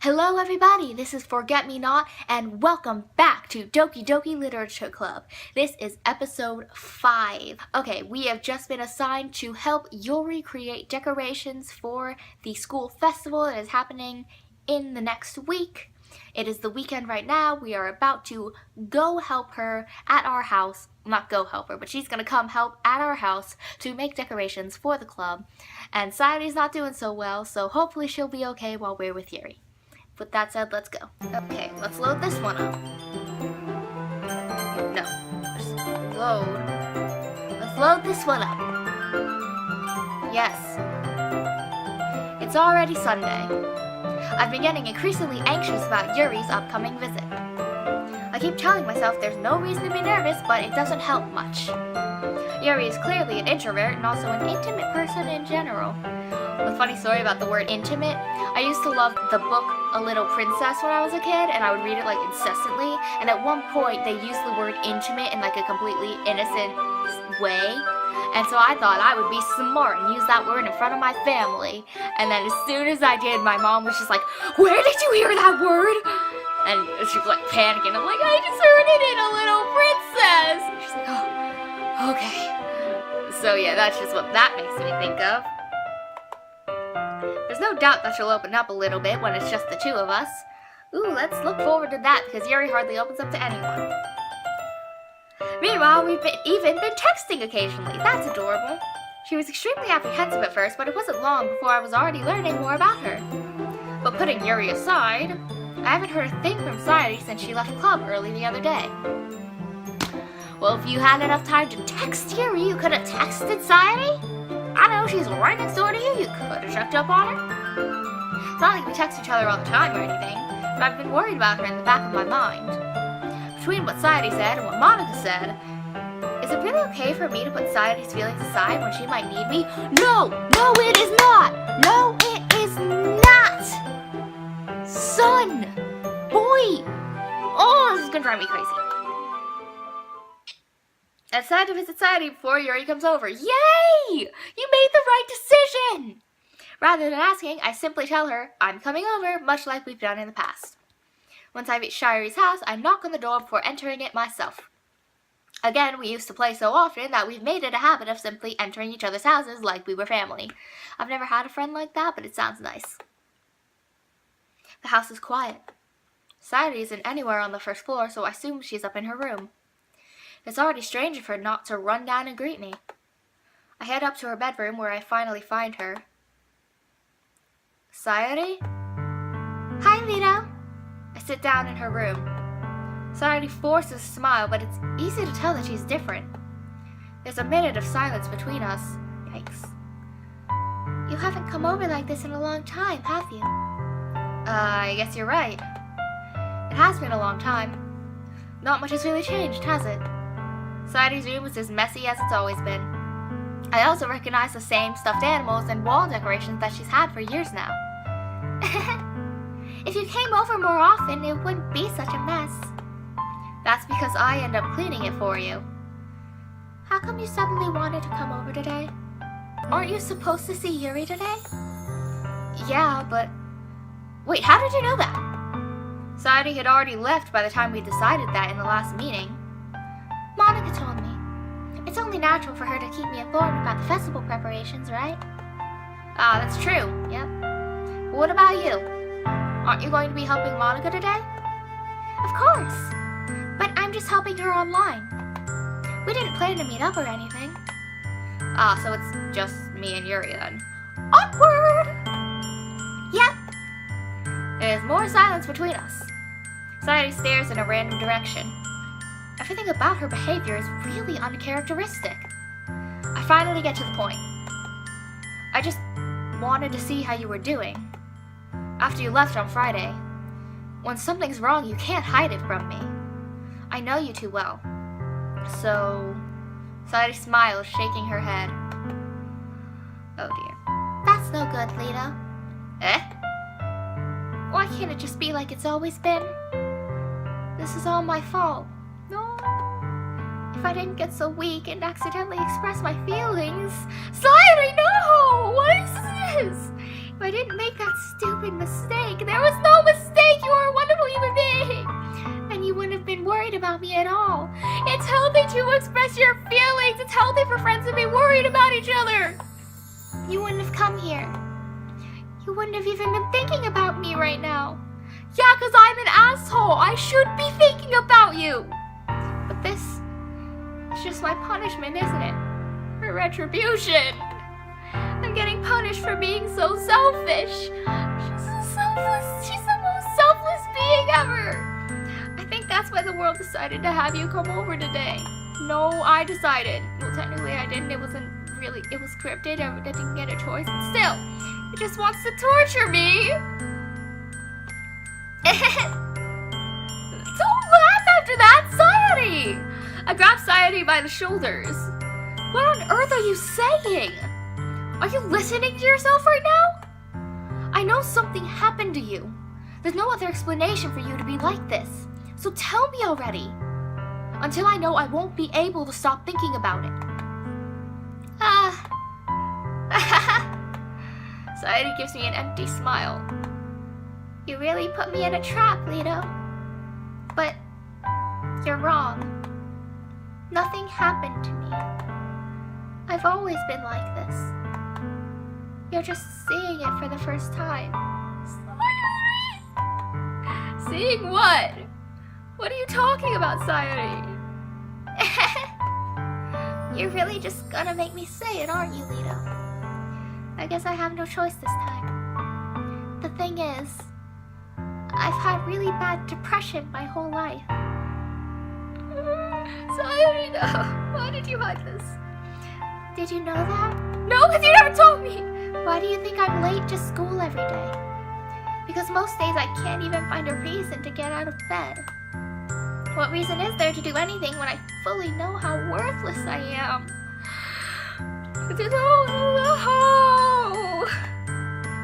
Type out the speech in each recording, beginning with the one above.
Hello everybody, this is Forget Me Not and welcome back to Doki Doki Literature Club. This is episode 5. Okay, we have just been assigned to help Yuri create decorations for the school festival that is happening in the next week. It is the weekend right now. We are about to go help her at our house. Not go help her, but she's going to come help at our house to make decorations for the club. And Sayori's not doing so well, so hopefully she'll be okay while we're with Yuri. With that said, let's go. Okay, let's load this one up. No, just load. Let's load this one up. Yes. It's already Sunday. I've been getting increasingly anxious about Yuri's upcoming visit. I keep telling myself there's no reason to be nervous, but it doesn't help much. Yuri is clearly an introvert and also an intimate person in general. A funny story about the word intimate. I used to love the book A Little Princess when I was a kid, and I would read it like incessantly, and at one point they used the word intimate in like a completely innocent way, and so I thought I would be smart and use that word in front of my family, and then as soon as I did, my mom was just like, "Where did you hear that word?" And she was like panicking. I'm like, "I just heard it in A Little Princess." And she's like, "Oh, okay." So yeah, that's just what that makes me think of. There's no doubt that she'll open up a little bit when it's just the two of us. Ooh, let's look forward to that because Yuri hardly opens up to anyone. Meanwhile, we've even been texting occasionally. That's adorable. She was extremely apprehensive at first, but it wasn't long before I was already learning more about her. But putting Yuri aside, I haven't heard a thing from Sayori since she left club early the other day. Well, if you had enough time to text Yuri, you could have texted Sayori? I know, she's right next door to you. You could have checked up on her. It's not like we text each other all the time or anything, but I've been worried about her in the back of my mind. Between what Sayori said and what Monica said, is it really okay for me to put Sayori's feelings aside when she might need me? No! No, it is not! No, it is not! Son! Boy! Oh, this is gonna drive me crazy. I decided to visit Sayori before Yuri comes over. Yay! You made the right decision! Rather than asking, I simply tell her I'm coming over, much like we've done in the past. Once I reach Sayori's house, I knock on the door before entering it myself. Again, we used to play so often that we've made it a habit of simply entering each other's houses like we were family. I've never had a friend like that, but it sounds nice. The house is quiet. Sayori isn't anywhere on the first floor, so I assume she's up in her room. It's already strange of her not to run down and greet me. I head up to her bedroom where I finally find her. Sayori? Hi, Lito. I sit down in her room. Sayori forces a smile, but it's easy to tell that she's different. There's a minute of silence between us. Yikes. You haven't come over like this in a long time, have you? I guess you're right. It has been a long time. Not much has really changed, has it? Sayori's room is as messy as it's always been. I also recognize the same stuffed animals and wall decorations that she's had for years now. If you came over more often, it wouldn't be such a mess. That's because I end up cleaning it for you. How come you suddenly wanted to come over today? Aren't you supposed to see Yuri today? Yeah, but... Wait, how did you know that? Sayori had already left by the time we decided that in the last meeting. Monica told me. It's only natural for her to keep me informed about the festival preparations, right? Ah, that's true, yep. But what about you? Aren't you going to be helping Monica today? Of course, but I'm just helping her online. We didn't plan to meet up or anything. Ah, so it's just me and Yuri then. Awkward! Yep. There's more silence between us. Sayori stares in a random direction. Everything about her behavior is really uncharacteristic. I finally get to the point. I just wanted to see how you were doing. After you left on Friday. When something's wrong, you can't hide it from me. I know you too well. So... Sayori smiles, shaking her head. Oh dear. That's no good, Lito. Eh? Why can't it just be like it's always been? This is all my fault. No. If I didn't get so weak and accidentally express my feelings. Sayori, no! What is this? I didn't make that stupid mistake. There was no mistake. You are a wonderful human being. And you wouldn't have been worried about me at all. It's healthy to express your feelings. It's healthy for friends to be worried about each other. You wouldn't have come here. You wouldn't have even been thinking about me right now. Yeah, because I'm an asshole. I should be thinking about you. But this is just my punishment, isn't it? For retribution. I'm getting punished for being so selfish. She's the most selfless being ever. I think that's why the world decided to have you come over today. No, I decided. Well, technically I didn't. It wasn't really, it was scripted. I didn't get a choice. But still, it just wants to torture me. Don't laugh after that, Sayori! I grabbed Sayori by the shoulders. What on earth are you saying? Are you listening to yourself right now? I know something happened to you. There's no other explanation for you to be like this. So tell me already. Until I know, I won't be able to stop thinking about it. Sayori gives me an empty smile. You really put me in a trap, Lito. But you're wrong. Nothing happened to me. I've always been like this. You're just seeing it for the first time. Sayori! Seeing what? What are you talking about, Sayori? You're really just gonna make me say it, aren't you, Lito? I guess I have no choice this time. The thing is, I've had really bad depression my whole life. Sayori, no. Why did you hide this? Did you know that? No, because you never told me! Why do you think I'm late to school every day? Because most days I can't even find a reason to get out of bed. What reason is there to do anything when I fully know how worthless I am?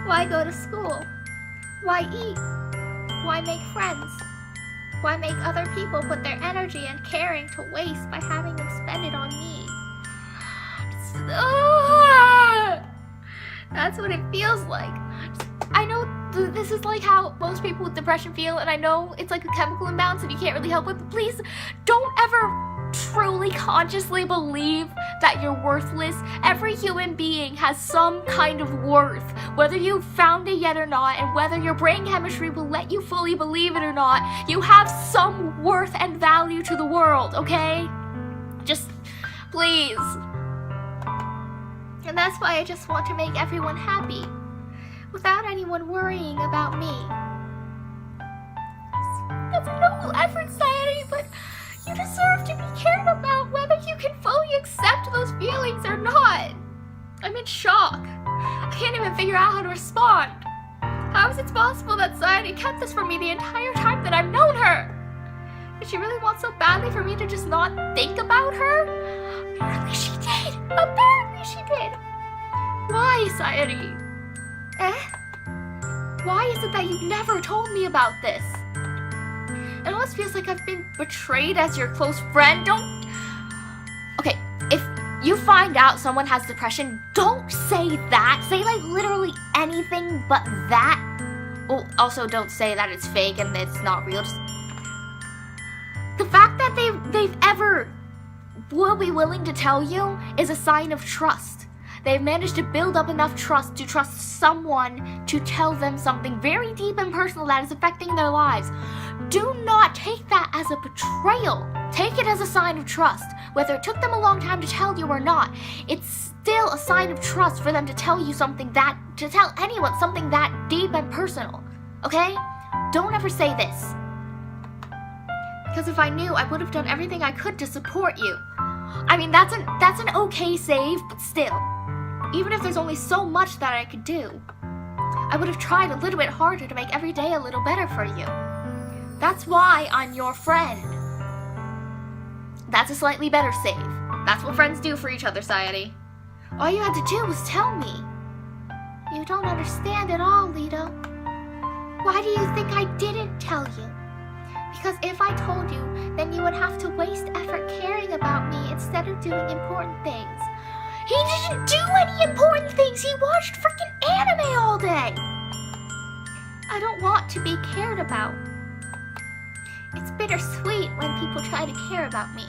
Why go to school? Why eat? Why make friends? Why make other people put their energy and caring to waste by having them spend it on me? That's what it feels like. I know this is like how most people with depression feel, and I know it's like a chemical imbalance and you can't really help it, but please don't ever truly consciously believe that you're worthless. Every human being has some kind of worth, whether you've found it yet or not, and whether your brain chemistry will let you fully believe it or not, you have some worth and value to the world, okay? Just, please. And that's why I just want to make everyone happy, without anyone worrying about me. That's a noble effort, Sayori, but you deserve to be cared about whether you can fully accept those feelings or not. I'm in shock. I can't even figure out how to respond. How is it possible that Sayori kept this from me the entire time that I've known her? Did she really want so badly for me to just not think about her? Apparently she did. Apparently she did. Why, Sayori? Why is it that you never told me about this? It almost feels like I've been betrayed as your close friend. Okay, if you find out someone has depression, don't say that. Say like literally anything but that. Well, also don't say that it's fake and it's not real. Just the fact that they've ever will be willing to tell you is a sign of trust. They've managed to build up enough trust to trust someone to tell them something very deep and personal that is affecting their lives. Do not take that as a betrayal. Take it as a sign of trust. Whether it took them a long time to tell you or not, it's still a sign of trust for them to tell you something to tell anyone something that deep and personal. Okay? Don't ever say this. Because if I knew, I would have done everything I could to support you. I mean, that's an okay save, but still. Even if there's only so much that I could do, I would have tried a little bit harder to make every day a little better for you. That's why I'm your friend. That's a slightly better save. That's what friends do for each other, Sayori. All you had to do was tell me. You don't understand at all, Lito. Why do you think I didn't tell you? Because if I told you, then you would have to waste effort caring about me instead of doing important things. He didn't do any important things. He watched freaking anime all day. I don't want to be cared about. It's bittersweet when people try to care about me.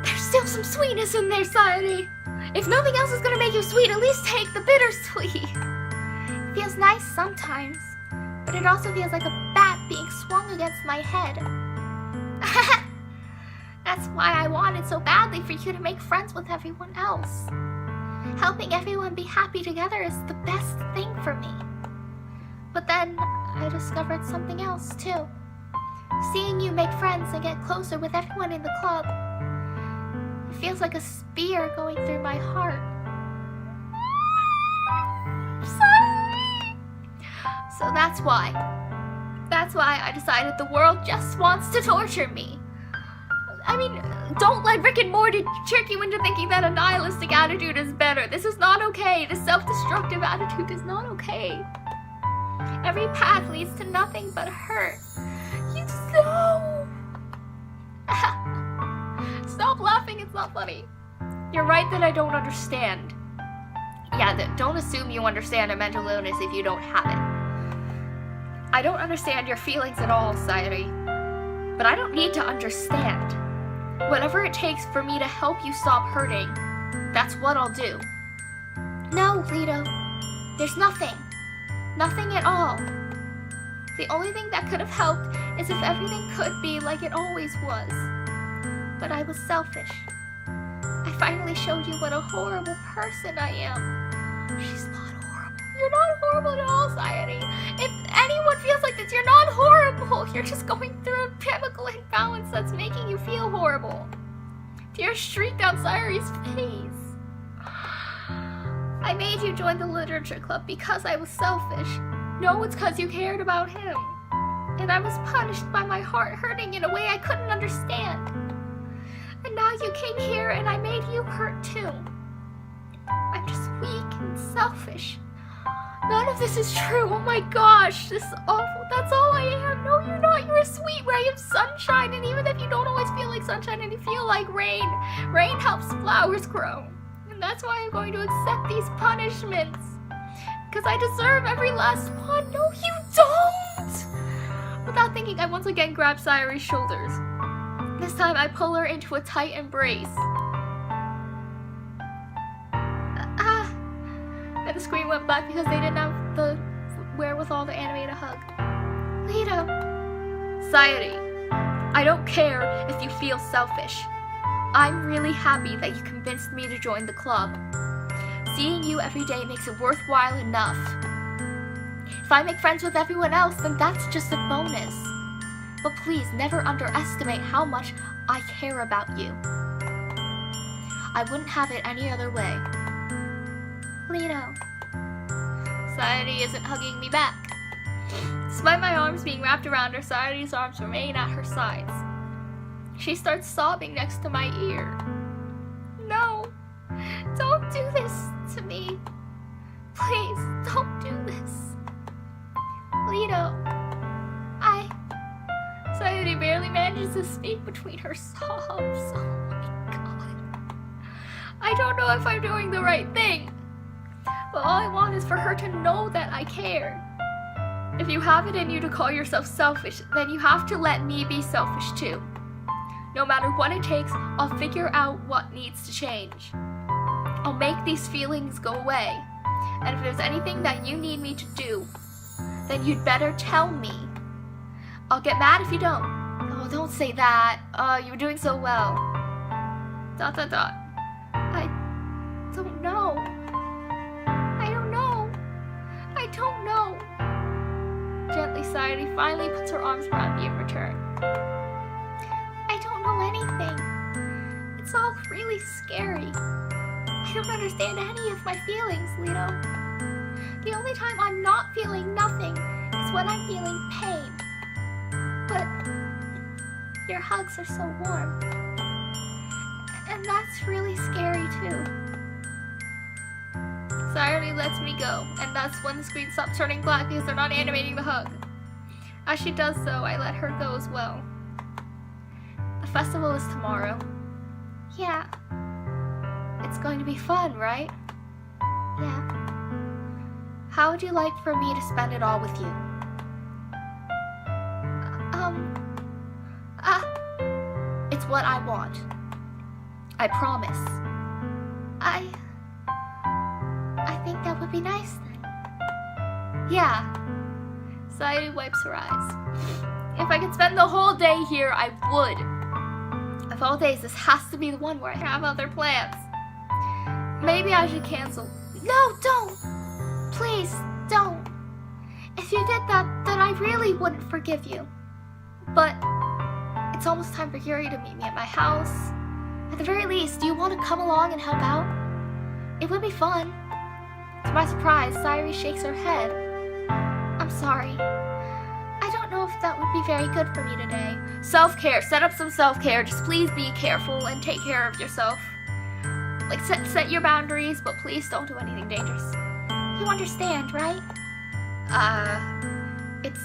There's still some sweetness in there, Sayori. If nothing else is gonna make you sweet, at least take the bittersweet. It feels nice sometimes, but it also feels like a bat being swung against my head. That's why I wanted so badly for you to make friends with everyone else. Helping everyone be happy together is the best thing for me. But then I discovered something else too. Seeing you make friends and get closer with everyone in the club, it feels like a spear going through my heart. Sorry. So that's why I decided the world just wants to torture me. I mean, don't let Rick and Morty trick you into thinking that a nihilistic attitude is better. This is not okay. This self-destructive attitude is not okay. Every path leads to nothing but hurt. You know. Stop laughing, it's not funny. You're right that I don't understand. Yeah, don't assume you understand a mental illness if you don't have it. I don't understand your feelings at all, Sayori. But I don't need to understand. Whatever it takes for me to help you stop hurting, that's what I'll do. No, Lito. There's nothing. Nothing at all. The only thing that could have helped is if everything could be like it always was. But I was selfish. I finally showed you what a horrible person I am. She's not horrible. You're not horrible at all, Sayori. If anyone feels like this, you're not horrible. You're just going through a chemical imbalance that's making you feel horrible. Tears streaked down Sayori's face. I made you join the literature club because I was selfish. No, it's because you cared about him. And I was punished by my heart hurting in a way I couldn't understand. And now you came here and I made you hurt too. I'm just weak and selfish. None of this is true. Oh my gosh, this is awful. That's all I am. No, you're not. You're a sweet ray of sunshine. And even if you don't always feel like sunshine and you feel like rain, rain helps flowers grow. And that's why I'm going to accept these punishments. Because I deserve every last one. No, you don't! Without thinking, I once again grab Sayori's shoulders. This time, I pull her into a tight embrace. And the screen went black because they didn't have the wherewithal to animate a hug. Lito. Sayori, I don't care if you feel selfish. I'm really happy that you convinced me to join the club. Seeing you every day makes it worthwhile enough. If I make friends with everyone else, then that's just a bonus. But please never underestimate how much I care about you. I wouldn't have it any other way. Lito. Sayori isn't hugging me back. Despite my arms being wrapped around her, Sayori's arms remain at her sides. She starts sobbing next to my ear. No, don't do this to me. Please, don't do this. Lito, Sayori barely manages to speak between her sobs. Oh my god. I don't know if I'm doing the right thing. But all I want is for her to know that I care. If you have it in you to call yourself selfish, then you have to let me be selfish too. No matter what it takes, I'll figure out what needs to change. I'll make these feelings go away. And if there's anything that you need me to do, then you'd better tell me. I'll get mad if you don't. Oh, don't say that. You're doing so well. ... I don't know. I don't know. Gently, Sayori finally puts her arms around me in return. I don't know anything. It's all really scary. I don't understand any of my feelings, Lito. The only time I'm not feeling nothing is when I'm feeling pain. But your hugs are so warm. And that's really scary too. Sayori lets me go, and that's when the screen stops turning black because they're not animating the hug. As she does so, I let her go as well. The festival is tomorrow. Yeah. It's going to be fun, right? Yeah. How would you like for me to spend it all with you? It's what I want. I promise. I think that would be nice then. Yeah. Sayori wipes her eyes. If I could spend the whole day here, I would. Of all days, this has to be the one where I have other plans. Maybe I should cancel. No, don't! Please, don't. If you did that, then I really wouldn't forgive you. But it's almost time for Yuri to meet me at my house. At the very least, do you want to come along and help out? It would be fun. To my surprise, Sayori shakes her head. I'm sorry. I don't know if that would be very good for me today. Self-care. Set up some self-care. Just please be careful and take care of yourself. Like, set your boundaries, but please don't do anything dangerous. You understand, right? It's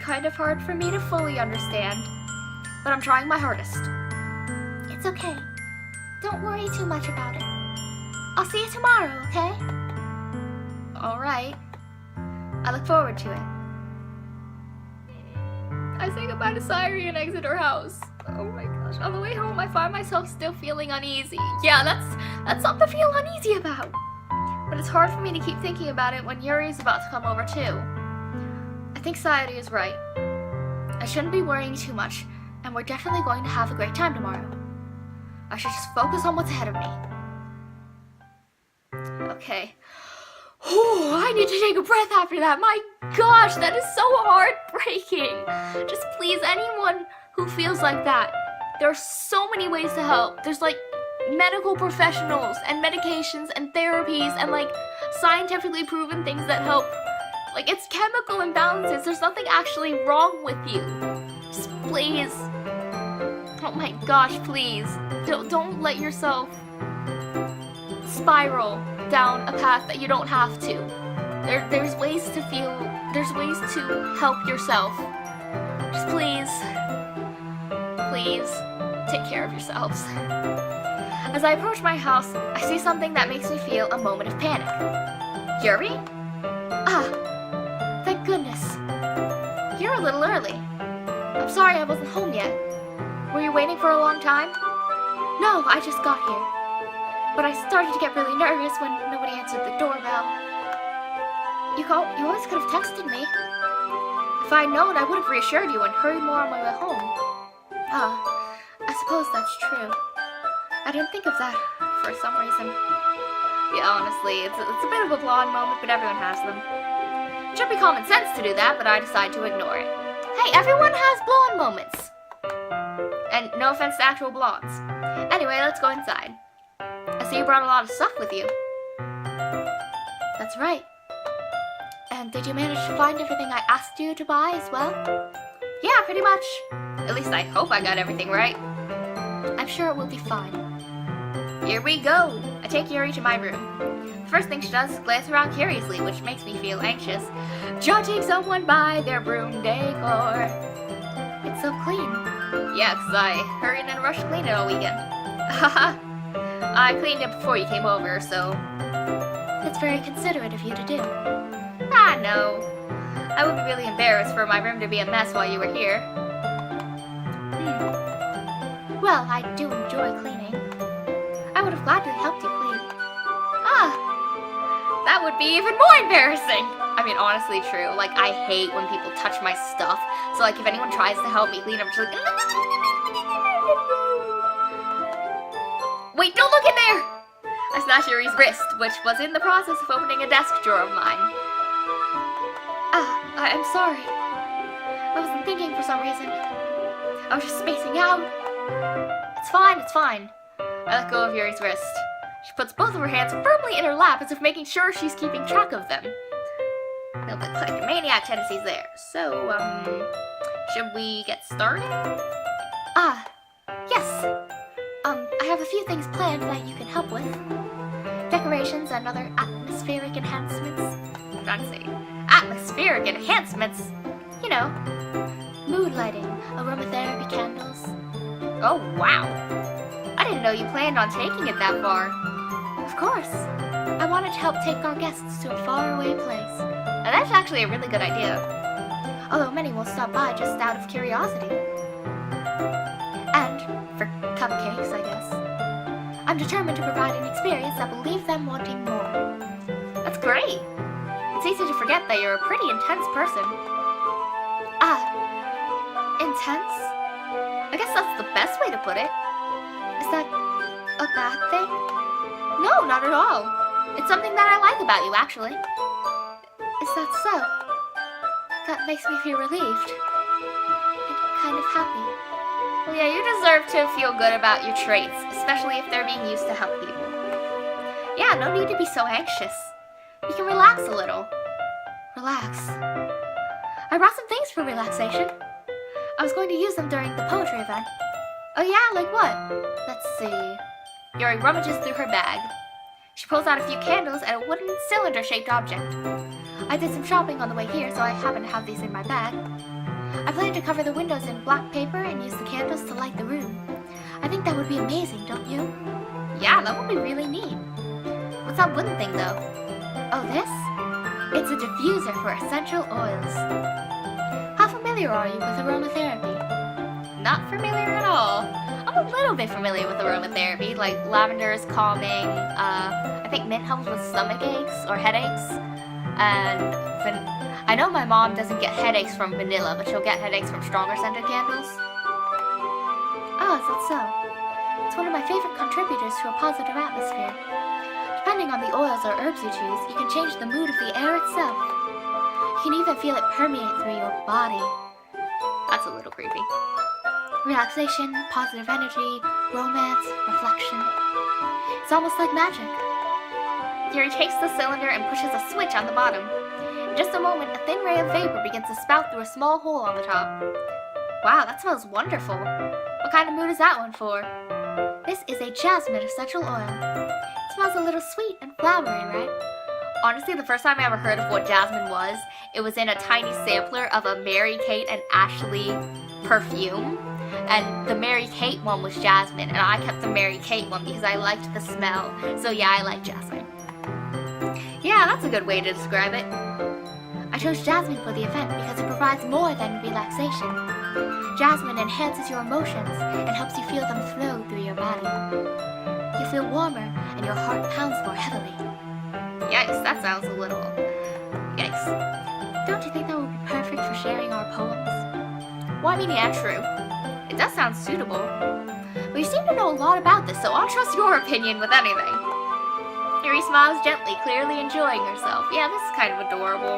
kind of hard for me to fully understand, but I'm trying my hardest. It's okay. Don't worry too much about it. I'll see you tomorrow, okay? Alright. I look forward to it. I say goodbye to Sayori and exit her house. Oh my gosh. On the way home, I find myself still feeling uneasy. Yeah, that's something to feel uneasy about. But it's hard for me to keep thinking about it when Yuri's about to come over too. I think Sayori is right. I shouldn't be worrying too much, and we're definitely going to have a great time tomorrow. I should just focus on what's ahead of me. Okay. Oh, I need to take a breath after that. My gosh, that is so heartbreaking. Just please, anyone who feels like that, there are so many ways to help. There's like medical professionals and medications and therapies and like scientifically proven things that help. Like, it's chemical imbalances. There's nothing actually wrong with you. Just please. Oh my gosh, please. Don't let yourself spiral down a path that you don't have to. There's ways to help yourself. Just please take care of yourselves. As I approach my house, I see something that makes me feel a moment of panic. Yuri? Ah, thank goodness. You're a little early. I'm sorry I wasn't home yet. Were you waiting for a long time? No, I just got here. But I started to get really nervous when nobody answered the doorbell. You always could have texted me. If I'd known, I would have reassured you and hurried more on my way home. Ah, I suppose that's true. I didn't think of that for some reason. Yeah, honestly, it's a bit of a blonde moment, but everyone has them. It should be common sense to do that, but I decide to ignore it. Hey, everyone has blonde moments. And no offense to actual blondes. Anyway, let's go inside. I see you brought a lot of stuff with you. That's right. And did you manage to find everything I asked you to buy as well? Yeah, pretty much. At least I hope I got everything right. I'm sure it will be fine. Here we go. I take Yuri to my room. The first thing she does is glance around curiously, which makes me feel anxious. Judging someone by their room decor. It's so clean. Yeah, 'cause I hurried and rushed to clean it all weekend. Haha. I cleaned it before you came over, so... That's very considerate of you to do. Ah, no. I would be really embarrassed for my room to be a mess while you were here. Well, I do enjoy cleaning. I would have gladly helped you clean. Ah, that would be even more embarrassing. I mean, honestly, true. Like, I hate when people touch my stuff. So, like, if anyone tries to help me clean, I'm just like... Wait, don't look in there! I smashed Yuri's wrist, which was in the process of opening a desk drawer of mine. Ah, I'm sorry. I wasn't thinking for some reason. I was just spacing out. It's fine, it's fine. I let go of Yuri's wrist. She puts both of her hands firmly in her lap as if making sure she's keeping track of them. A little bit kleptomaniac tendencies there. So, should we get started? Ah, yes. I have a few things planned that you can help with. Decorations and other atmospheric enhancements. I'm trying to say atmospheric enhancements. You know, mood lighting, aromatherapy candles. Oh, wow. I didn't know you planned on taking it that far. Of course. I wanted to help take our guests to a faraway place. And that's actually a really good idea. Although many will stop by just out of curiosity. And for cupcakes, I guess. I'm determined to provide an experience that will leave them wanting more. That's great. It's easy to forget that you're a pretty intense person. Intense? I guess that's the best way to put it. Is that a bad thing? No, not at all. It's something that I like about you, actually. Is that so? That makes me feel relieved. And kind of happy. Well, yeah, you deserve to feel good about your traits, especially if they're being used to help people. Yeah, no need to be so anxious. You can relax a little. Relax. I brought some things for relaxation. I was going to use them during the poetry event. Oh yeah, like what? Let's see. Yuri rummages through her bag. She pulls out a few candles and a wooden cylinder-shaped object. I did some shopping on the way here, so I happen to have these in my bag. I plan to cover the windows in black paper and use the candles to light the room. I think that would be amazing, don't you? Yeah, that would be really neat. What's that wooden thing, though? Oh, this? It's a diffuser for essential oils. How familiar are you with aromatherapy? Not familiar at all. I'm a little bit familiar with aromatherapy, like lavender is calming, I think mint helps with stomach aches or headaches, and I know my mom doesn't get headaches from vanilla, but she'll get headaches from stronger scented candles. Oh, is that so? It's one of my favorite contributors to a positive atmosphere. Depending on the oils or herbs you choose, you can change the mood of the air itself. You can even feel it permeate through your body. That's a little creepy. Relaxation, positive energy, romance, reflection. It's almost like magic. Yuri takes the cylinder and pushes a switch on the bottom. In just a moment, a thin ray of vapor begins to spout through a small hole on the top. Wow, that smells wonderful. What kind of mood is that one for? This is a jasmine essential oil. It smells a little sweet and flowery, right? Honestly, the first time I ever heard of what jasmine was, it was in a tiny sampler of a Mary-Kate and Ashley perfume. And the Mary-Kate one was jasmine, and I kept the Mary-Kate one because I liked the smell. So yeah, I like jasmine. Yeah, that's a good way to describe it. I chose jasmine for the event because it provides more than relaxation. Jasmine enhances your emotions and helps you feel them flow through your body. You feel warmer and your heart pounds more heavily. Yikes, that sounds a little... Yikes. Don't you think that would be perfect for sharing our poems? Well, I mean, yeah, true. It does sound suitable. But you seem to know a lot about this, so I'll trust your opinion with anything. Yuri smiles gently, clearly enjoying herself. Yeah, this is kind of adorable.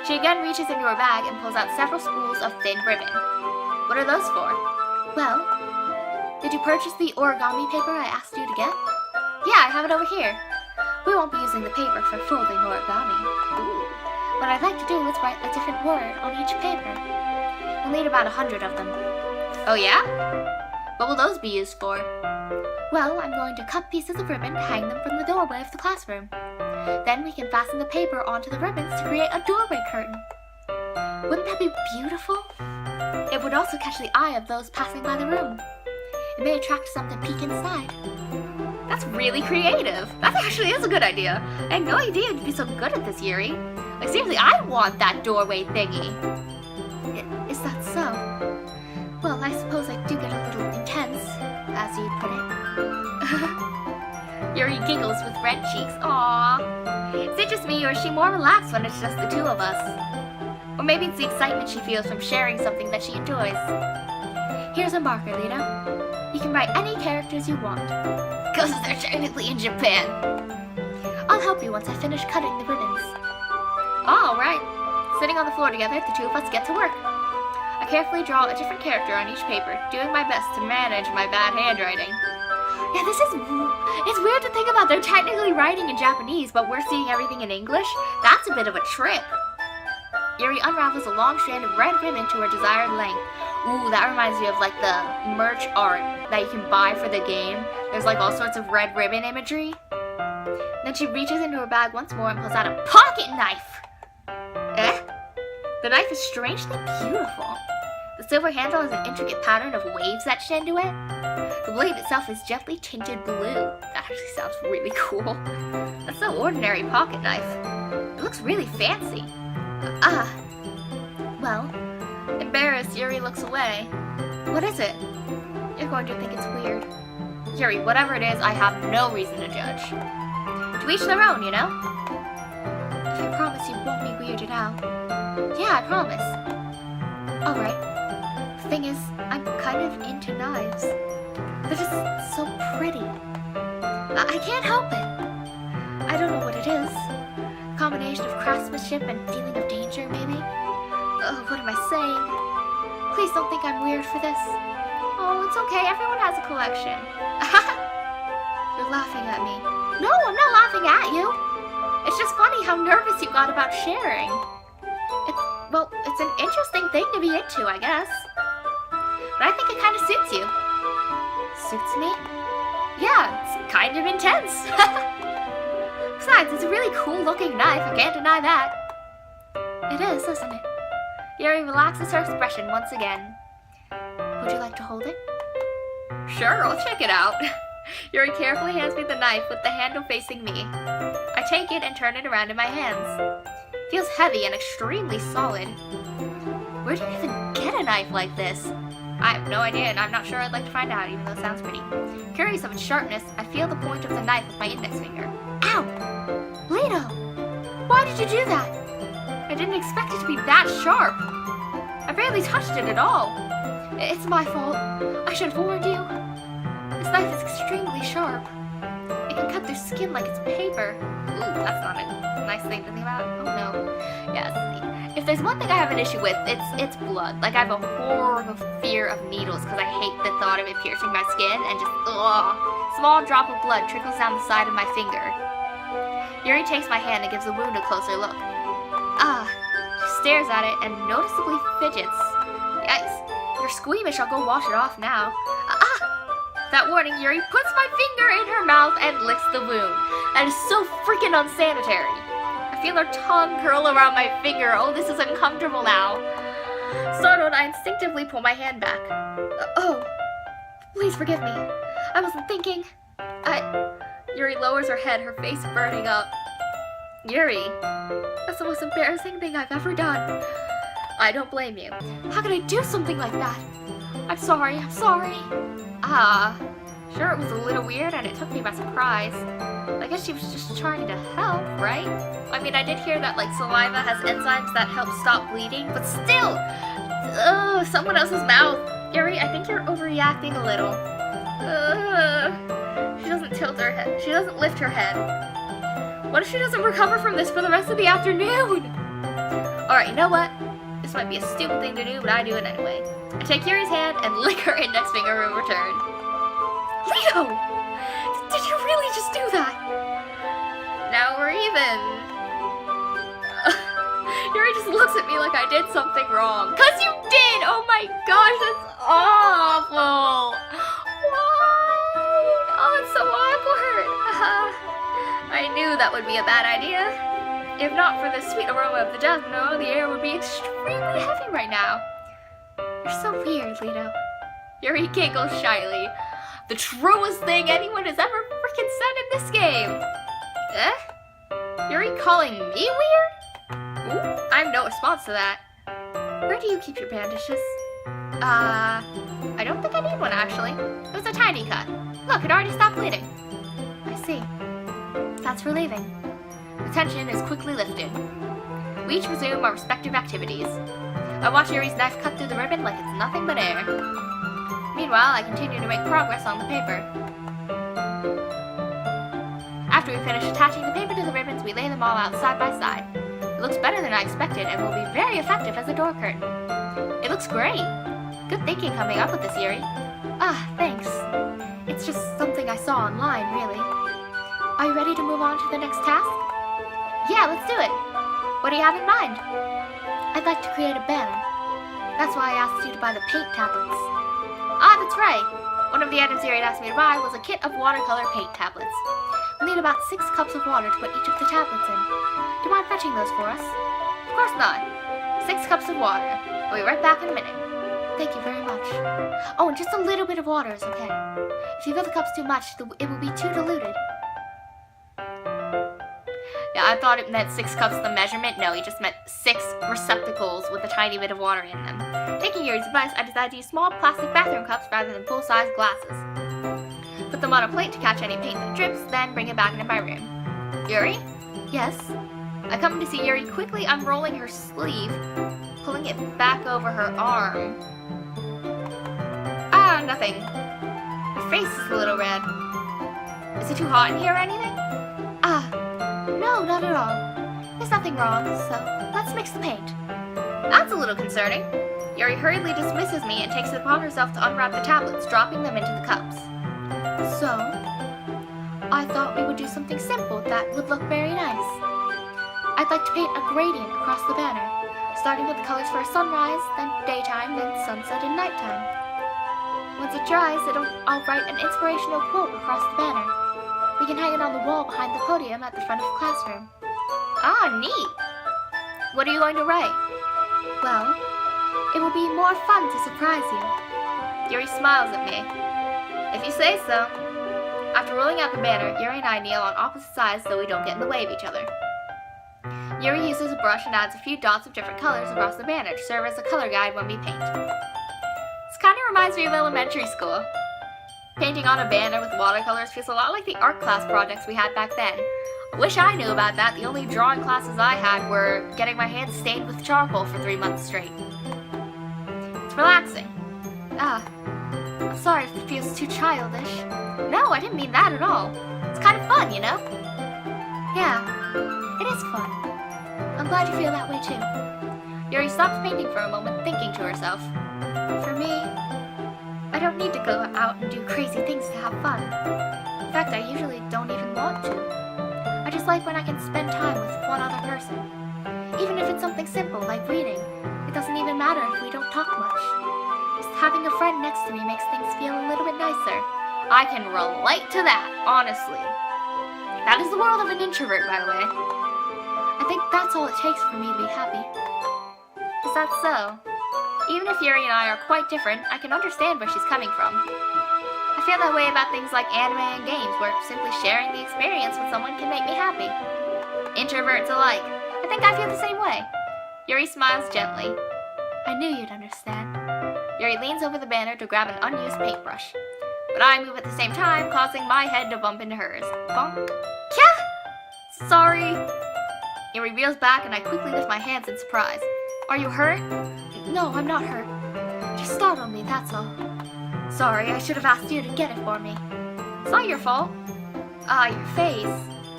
She again reaches into her bag and pulls out several spools of thin ribbon. What are those for? Well, did you purchase the origami paper I asked you to get? Yeah, I have it over here. We won't be using the paper for folding origami. Ooh. What I'd like to do is write a different word on each paper. We'll need about 100 of them. Oh yeah? What will those be used for? Well, I'm going to cut pieces of ribbon to hang them from the doorway of the classroom. Then we can fasten the paper onto the ribbons to create a doorway curtain. Wouldn't that be beautiful? It would also catch the eye of those passing by the room. It may attract some to peek inside. That's really creative. That actually is a good idea. I had no idea you'd be so good at this, Yuri. Like seriously, I want that doorway thingy. Is that so? Well, I suppose I do get a little intense, as you'd put it. Yuri giggles with red cheeks. Aww. Is it just me, or is she more relaxed when it's just the two of us? Or maybe it's the excitement she feels from sharing something that she enjoys. Here's a marker, Lita. You can write any characters you want. Because they're technically in Japan. I'll help you once I finish cutting the ribbons. Alright. Sitting on the floor together, the two of us get to work. I carefully draw a different character on each paper, doing my best to manage my bad handwriting. Yeah, it's weird to think about. They're technically writing in Japanese, but we're seeing everything in English. That's a bit of a trip. Yuri unravels a long strand of red ribbon to her desired length. Ooh, that reminds me of like the merch art that you can buy for the game. There's like all sorts of red ribbon imagery. Then she reaches into her bag once more and pulls out a pocket knife. The knife is strangely beautiful. The silver handle has an intricate pattern of waves etched into it. The blade itself is gently tinted blue. That actually sounds really cool. That's no ordinary pocket knife. It looks really fancy. Well, embarrassed, Yuri looks away. What is it? You're going to think it's weird. Yuri, whatever it is, I have no reason to judge. To each their own, you know? If you promise you won't be weirded out. Yeah, I promise. Alright. The thing is, I'm kind of into knives. They're just so pretty. I can't help it. I don't know what it is. A combination of craftsmanship and feeling of danger, maybe? What am I saying? Please don't think I'm weird for this. Oh, it's okay. Everyone has a collection. You're laughing at me. No, I'm not laughing at you. It's just funny how nervous you got about sharing. It's an interesting thing to be into, I guess. But I think it kind of suits you. Suits me? Yeah, it's kind of intense. Besides, it's a really cool looking knife. I can't deny that. It is, isn't it? Yuri relaxes her expression once again. Would you like to hold it? Sure, I'll check it out. Yuri carefully hands me the knife with the handle facing me. I take it and turn it around in my hands. It feels heavy and extremely solid. Where do you even get a knife like this? I have no idea, and I'm not sure I'd like to find out, even though it sounds pretty. Curious of its sharpness, I feel the point of the knife with my index finger. Ow! Lito! Why did you do that? I didn't expect it to be that sharp. I barely touched it at all. It's my fault. I should have warned you. This knife is extremely sharp. It can cut through skin like it's paper. Ooh, that's not a nice thing to think about. Oh no. Yes. If there's one thing I have an issue with, it's blood. Like, I have a horrible fear of needles because I hate the thought of it piercing my skin and just, ugh. Small drop of blood trickles down the side of my finger. Yuri takes my hand and gives the wound a closer look. She stares at it and noticeably fidgets. Yikes. If you're squeamish, I'll go wash it off now. That warning, Yuri puts my finger in her mouth and licks the wound. That is so freaking unsanitary. I feel her tongue curl around my finger. Oh, this is uncomfortable now. Startled, I instinctively pull my hand back. Please forgive me. I wasn't thinking. Yuri lowers her head, her face burning up. Yuri, that's the most embarrassing thing I've ever done. I don't blame you. How could I do something like that? I'm sorry. Sure, it was a little weird and it took me by surprise. I guess she was just trying to help, right? I mean, I did hear that, like, saliva has enzymes that help stop bleeding, but still! Someone else's mouth. Yuri, I think you're overreacting a little. She doesn't tilt her head. She doesn't lift her head. What if she doesn't recover from this for the rest of the afternoon? Alright, you know what? This might be a stupid thing to do, but I do it anyway. I take Yuri's hand and lick her index finger in return. Lito! Did you really just do that? Now we're even. Yuri just looks at me like I did something wrong. 'Cause you did! Oh my gosh, that's awful! Why? Oh, it's so awkward. I knew that would be a bad idea. If not for the sweet aroma of the jasmine, the air would be extremely heavy right now. You're so weird, Lito. Yuri giggles shyly. The truest thing anyone has ever freaking said in this game. Yuri calling me weird? Ooh, I have no response to that. Where do you keep your bandages? I don't think I need one, actually. It was a tiny cut. Look, it already stopped bleeding. I see. That's relieving. The tension is quickly lifted. We each resume our respective activities. I watch Yuri's knife cut through the ribbon like it's nothing but air. Meanwhile, I continue to make progress on the paper. After we finish attaching the paper to the ribbons, we lay them all out side by side. It looks better than I expected and will be very effective as a door curtain. It looks great. Good thinking coming up with this, Yuri. Thanks. It's just something I saw online, really. Are you ready to move on to the next task? Yeah, let's do it. What do you have in mind? I'd like to create a banner. That's why I asked you to buy the paint tablets. That's right. One of the items Yuri asked me to buy was a kit of watercolor paint tablets. We'll need about 6 cups of water to put each of the tablets in. Do you mind fetching those for us? Of course not. 6 cups of water. I'll be right back in a minute. Thank you very much. Oh, and just a little bit of water is okay. If you fill the cups too much, it will be too diluted. Yeah, I thought it meant 6 cups the measurement. No, he just meant 6 receptacles with a tiny bit of water in them. Taking Yuri's advice, I decided to use small plastic bathroom cups rather than full-size glasses. Put them on a plate to catch any paint that drips, then bring it back into my room. Yuri? Yes? I come to see Yuri quickly unrolling her sleeve, pulling it back over her arm. Ah, nothing. Her face is a little red. Is it too hot in here or anything? Ah, no, not at all. There's nothing wrong, so let's mix the paint. That's a little concerning. Yuri hurriedly dismisses me and takes it upon herself to unwrap the tablets, dropping them into the cups. So, I thought we would do something simple that would look very nice. I'd like to paint a gradient across the banner, starting with the colors for a sunrise, then daytime, then sunset and nighttime. Once it dries, I'll write an inspirational quote across the banner. We can hang it on the wall behind the podium at the front of the classroom. Ah, neat! What are you going to write? Well, it will be more fun to surprise you. Yuri smiles at me. If you say so. After rolling out the banner, Yuri and I kneel on opposite sides so we don't get in the way of each other. Yuri uses a brush and adds a few dots of different colors across the banner to serve as a color guide when we paint. This kind of reminds me of elementary school. Painting on a banner with watercolors feels a lot like the art class projects we had back then. I wish I knew about that. The only drawing classes I had were getting my hands stained with charcoal for 3 months straight. It's relaxing. I'm sorry if it feels too childish. No, I didn't mean that at all. It's kind of fun, you know? Yeah, it is fun. I'm glad you feel that way too. Yuri stops painting for a moment, thinking to herself. For me, I don't need to go out and do crazy things to have fun. In fact, I usually don't even want to. I just like when I can spend time with one other person. Even if it's something simple like reading, it doesn't even matter if we don't talk much. Just having a friend next to me makes things feel a little bit nicer. I can relate to that, honestly. That is the world of an introvert, by the way. I think that's all it takes for me to be happy. Is that so? Even if Yuri and I are quite different, I can understand where she's coming from. I feel that way about things like anime and games, where simply sharing the experience with someone can make me happy. Introverts alike. I think I feel the same way. Yuri smiles gently. I knew you'd understand. Yuri leans over the banner to grab an unused paintbrush. But I move at the same time, causing my head to bump into hers. Bonk. Kya! Sorry. Yuri reels back and I quickly lift my hands in surprise. Are you hurt? No, I'm not hurt. It just startled me, that's all. Sorry, I should have asked you to get it for me. It's not your fault. Your face.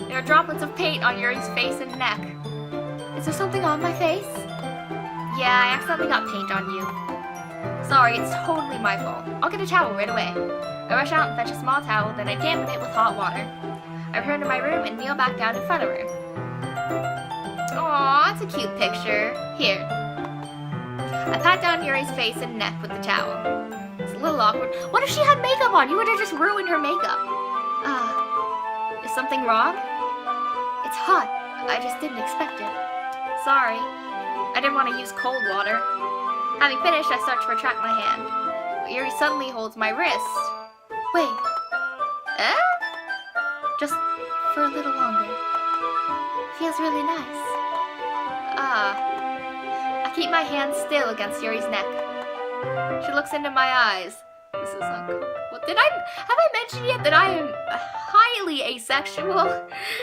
There are droplets of paint on Yuri's face and neck. Is there something on my face? Yeah, I accidentally got paint on you. Sorry, it's totally my fault. I'll get a towel right away. I rush out and fetch a small towel, then I dampen it with hot water. I return to my room and kneel back down in front of her. Aww, that's a cute picture. Here. I pat down Yuri's face and neck with the towel. It's a little awkward. What if she had makeup on? You would have just ruined her makeup. Is something wrong? It's hot. I just didn't expect it. Sorry. I didn't want to use cold water. Having finished, I start to retract my hand. But Yuri suddenly holds my wrist. Wait. Just for a little longer. Feels really nice. I keep my hand still against Yuri's neck. She looks into my eyes. This is uncomfortable. Have I mentioned yet that I am highly asexual?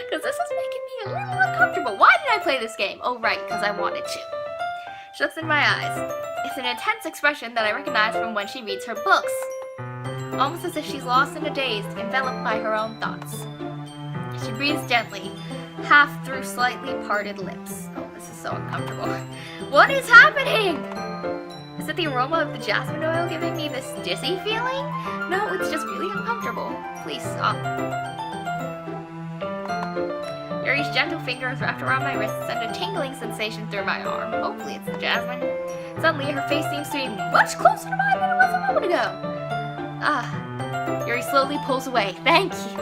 Because this is making me a little uncomfortable. Why did I play this game? Oh, right, because I wanted to. She looks in my eyes. It's an intense expression that I recognize from when she reads her books. Almost as if she's lost in a daze, enveloped by her own thoughts. She breathes gently, half through slightly parted lips. Oh, this is so uncomfortable. What is happening? Is it the aroma of the jasmine oil giving me this dizzy feeling? No, it's just really uncomfortable. Please stop. Yuri's gentle fingers wrapped around my wrists send a tingling sensation through my arm. Hopefully it's the jasmine. Suddenly her face seems to be much closer to mine than it was a moment ago. Yuri slowly pulls away. Thank you.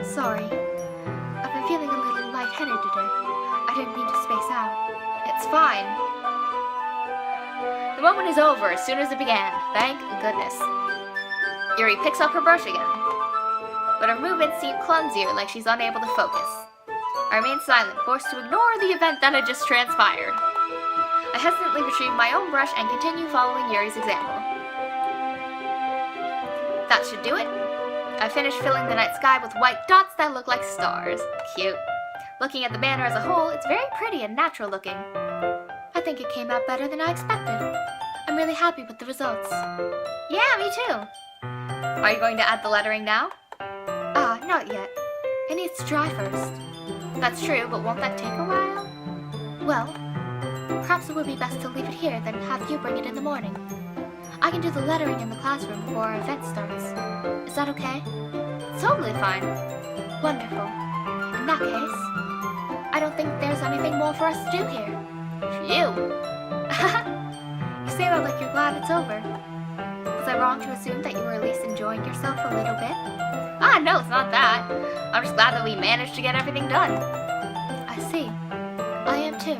Sorry. I've been feeling a little lightheaded today. I didn't mean to space out. It's fine. The The moment is over as soon as it began. Thank goodness. Yuri picks up her brush again, but her movements seem clumsier, like she's unable to focus. I remain silent, forced to ignore the event that had just transpired. I hesitantly retrieve my own brush and continue following Yuri's example. That should do it. I finished filling the night sky with white dots that look like stars. Cute. Looking at the banner as a whole, it's very pretty and natural looking. I think it came out better than I expected. I'm really happy with the results. Yeah, me too. Are you going to add the lettering now? Not yet. It needs to dry first. That's true, but won't that take a while? Well, perhaps it would be best to leave it here than have you bring it in the morning. I can do the lettering in the classroom before our event starts. Is that okay? Totally fine. Wonderful. In that case, I don't think there's anything more for us to do here. Phew. You say that like you're glad it's over. Was I wrong to assume that you were at least enjoying yourself a little bit? No, it's not that. I'm just glad that we managed to get everything done. I see. I am too.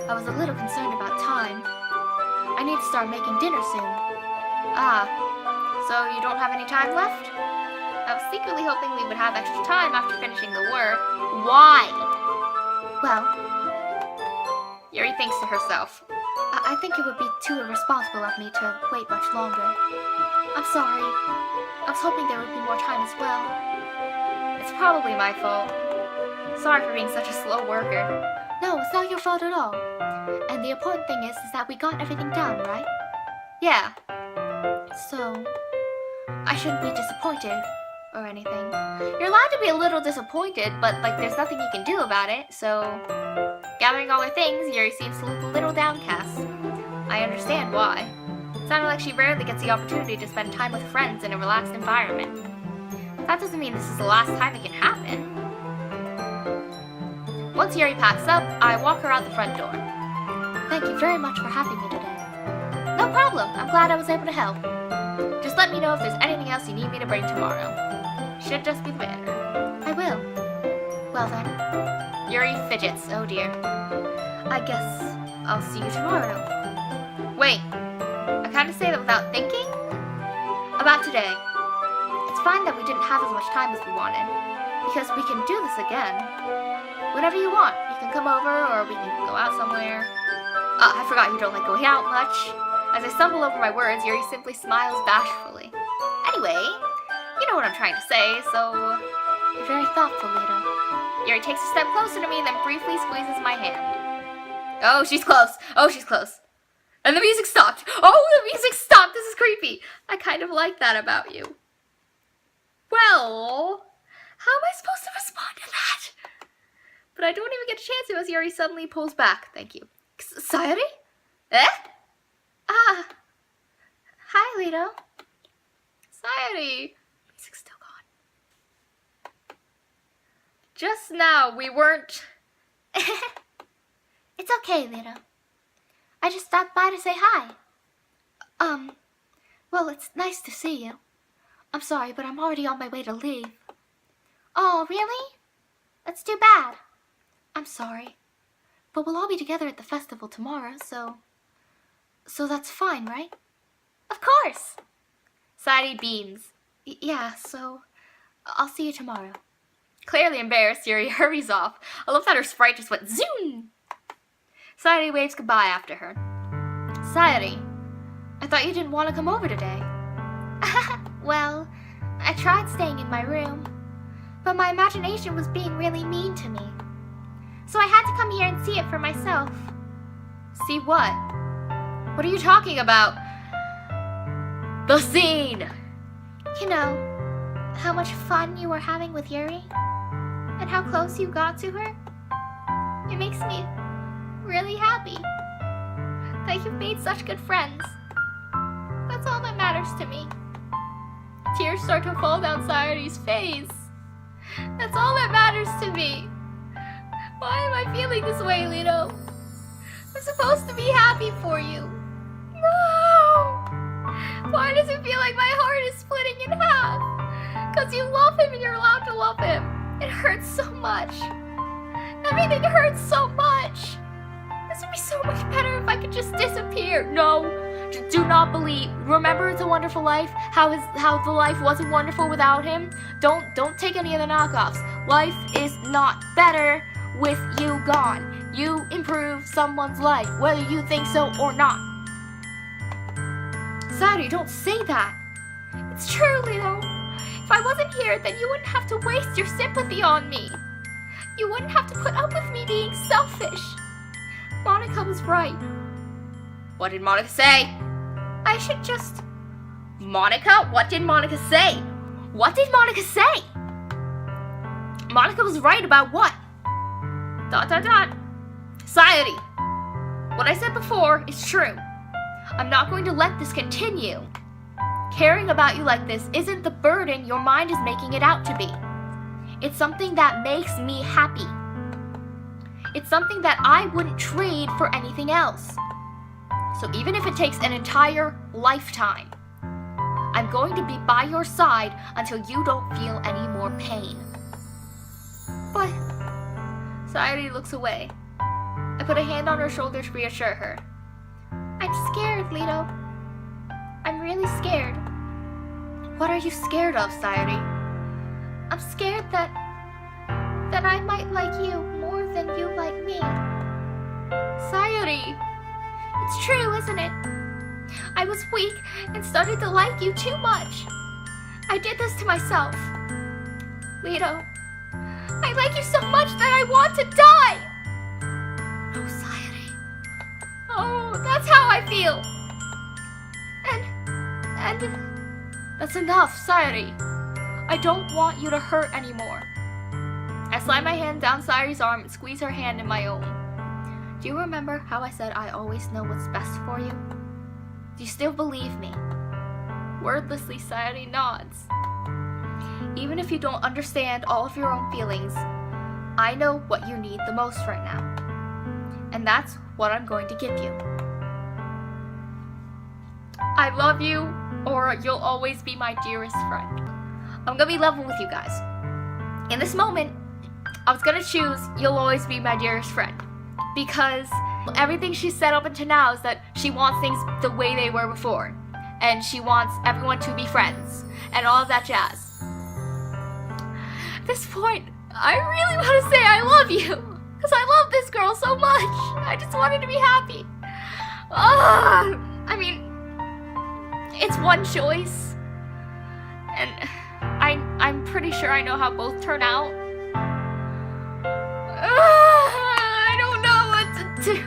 I was a little concerned about time. I need to start making dinner soon. So you don't have any time left? I was secretly hoping we would have extra time after finishing the work. Why? Well, Yuri thinks to herself. I think it would be too irresponsible of me to wait much longer. I'm sorry. I was hoping there would be more time as well. It's probably my fault. Sorry for being such a slow worker. No, it's not your fault at all. And the important thing is that we got everything done, right? Yeah. So, I shouldn't be disappointed or anything. You're allowed to be a little disappointed, but there's nothing you can do about it, so... Gathering all her things, Yuri seems to look a little downcast. I understand why. It sounded like she rarely gets the opportunity to spend time with friends in a relaxed environment. That doesn't mean this is the last time it can happen. Once Yuri packs up, I walk her out the front door. Thank you very much for having me today. No problem. I'm glad I was able to help. Just let me know if there's anything else you need me to bring tomorrow. Should just be the banner. I will. Well then. Yuri fidgets. Oh dear. I guess I'll see you tomorrow. Wait. I kind of say that without thinking? About today. It's fine that we didn't have as much time as we wanted. Because we can do this again. Whenever you want. You can come over or we can go out somewhere. I forgot you don't like going out much. As I stumble over my words, Yuri simply smiles bashfully. Anyway, you know what I'm trying to say, so... You're very thoughtful, Lita. Yuri takes a step closer to me, then briefly squeezes my hand. Oh, she's close. Oh, she's close. And the music stopped. Oh, the music stopped. This is creepy. I kind of like that about you. Well, how am I supposed to respond to that? But I don't even get a chance to as Yuri suddenly pulls back. Thank you. Sayori? Eh? Hi, Lito. Sayori. Music's still gone. Just now, we weren't... It's okay, Lito. I just stopped by to say hi. Well, it's nice to see you. I'm sorry, but I'm already on my way to leave. Oh, really? That's too bad. I'm sorry. But we'll all be together at the festival tomorrow, so that's fine, right? Of course! Sayori beams. Yeah, so I'll see you tomorrow. Clearly embarrassed, Yuri hurries off. I love that her sprite just went zoom! Sayori waves goodbye after her. Sayori, I thought you didn't want to come over today. Well, I tried staying in my room, but my imagination was being really mean to me. So I had to come here and see it for myself. See what? What are you talking about? The scene! You know, how much fun you were having with Yuri? And how close you got to her? It makes me really happy that you've made such good friends. That's all that matters to me. Tears start to fall down Sayori's face. That's all that matters to me. Why am I feeling this way, Lito? I'm supposed to be happy for you. No! Why does it feel like my heart is splitting in half? Because you love him and you're allowed to love him. It hurts so much. Everything hurts so much. This This would be so much better if I could just disappear. No, do not believe. Remember It's a Wonderful Life? How the life wasn't wonderful without him? Don't take any of the knockoffs. Life is not better with you gone. You improve someone's life, whether you think so or not. Sayori, don't say that. It's true, Leo. If I wasn't here, then you wouldn't have to waste your sympathy on me. You wouldn't have to put up with me being selfish. Monica was right. What did Monica say? I should just... Monica? What did Monica say? What did Monica say? Monica was right about what? ... Sayori, what I said before is true. I'm not going to let this continue. Caring about you like this isn't the burden your mind is making it out to be. It's something that makes me happy. It's something that I wouldn't trade for anything else. So even if it takes an entire lifetime, I'm going to be by your side until you don't feel any more pain. But Sayori looks away. I put a hand on her shoulder to reassure her. I'm scared, Lito. I'm really scared. What are you scared of, Sayori? I'm scared that I might like you more than you like me. Sayori, it's true, isn't it? I was weak and started to like you too much. I did this to myself. Lito, I like you so much that I want to die. Oh, Sayori. Oh, that's how I feel. And that's enough, Sayori. I don't want you to hurt anymore. I slide my hand down Sayori's arm and squeeze her hand in my own. Do you remember how I said I always know what's best for you? Do you still believe me? Wordlessly, Sayori nods. Even if you don't understand all of your own feelings, I know what you need the most right now. And that's what I'm going to give you. I love you, or you'll always be my dearest friend. I'm gonna be level with you guys. In this moment, I was gonna choose you'll always be my dearest friend. Because everything she's said up until now is that she wants things the way they were before. And she wants everyone to be friends. And all of that jazz. At this point, I really want to say I love you. Because I love this girl so much. I just wanted to be happy. I mean, it's one choice. And I'm pretty sure I know how both turn out. I don't know what to do.